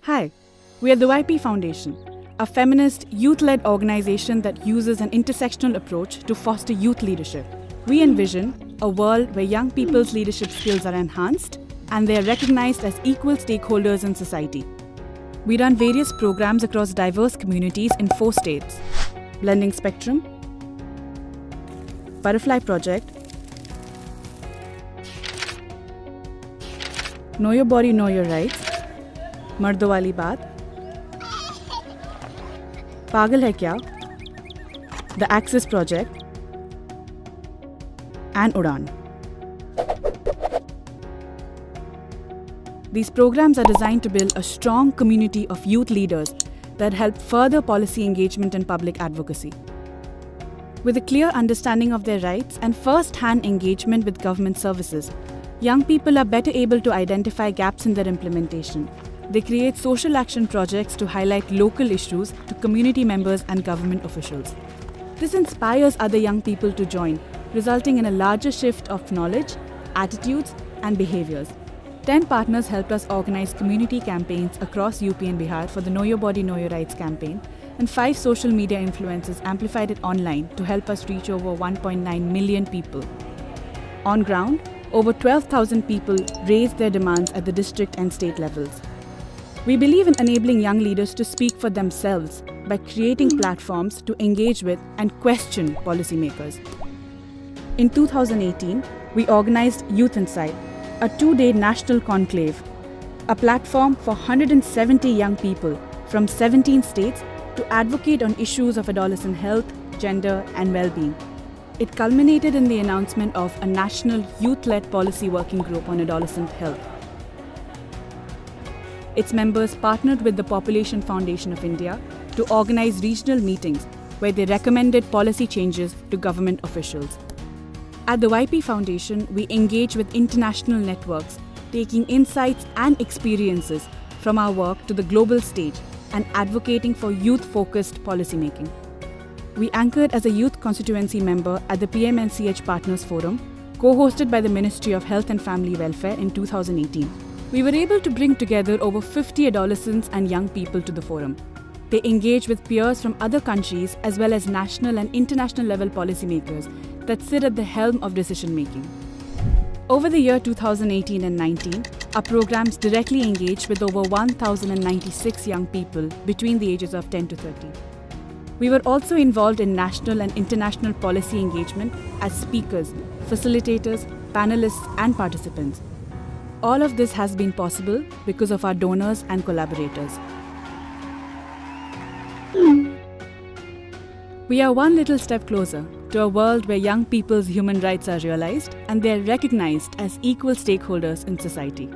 Hi, we are the YP Foundation, a feminist, youth-led organization that uses an intersectional approach to foster youth leadership. We envision a world where young people's leadership skills are enhanced and they are recognized as equal stakeholders in society. We run various programs across diverse communities in 4 states: Blending Spectrum, Butterfly Project, Know Your Body, Know Your Rights, मर्दों वाली बात, पागल है क्या, The Access Project, and Udaan. These programs are designed to build a strong community of youth leaders that help further policy engagement and public advocacy. With a clear understanding of their rights and first-hand engagement with government services, young people are better able to identify gaps in their implementation. They create social action projects to highlight local issues to community members and government officials. This inspires other young people to join, resulting in a larger shift of knowledge, attitudes, and behaviors. 10 partners helped us organize community campaigns across UP and Bihar for the Know Your Body, Know Your Rights campaign, and 5 social media influencers amplified it online to help us reach over 1.9 million people. On ground, over 12,000 people raised their demands at the district and state levels. We believe in enabling young leaders to speak for themselves by creating platforms to engage with and question policymakers. In 2018, we organized Youth Insight, a 2-day national conclave, a platform for 170 young people from 17 states to advocate on issues of adolescent health, gender, and well-being. It culminated in the announcement of a national youth-led policy working group on adolescent health. Its members partnered with the Population Foundation of India to organize regional meetings where they recommended policy changes to government officials. At the YP Foundation, we engage with international networks, taking insights and experiences from our work to the global stage and advocating for youth-focused policymaking. We anchored as a youth constituency member at the PMNCH Partners Forum, co-hosted by the Ministry of Health and Family Welfare in 2018. We were able to bring together over 50 adolescents and young people to the forum. They engage with peers from other countries as well as national and international level policymakers that sit at the helm of decision making. Over the year 2018 and 19, our programs directly engaged with over 1,096 young people between the ages of 10 to 30. We were also involved in national and international policy engagement as speakers, facilitators, panelists, and participants. All of this has been possible because of our donors and collaborators. We are one little step closer to a world where young people's human rights are realized and they are recognized as equal stakeholders in society.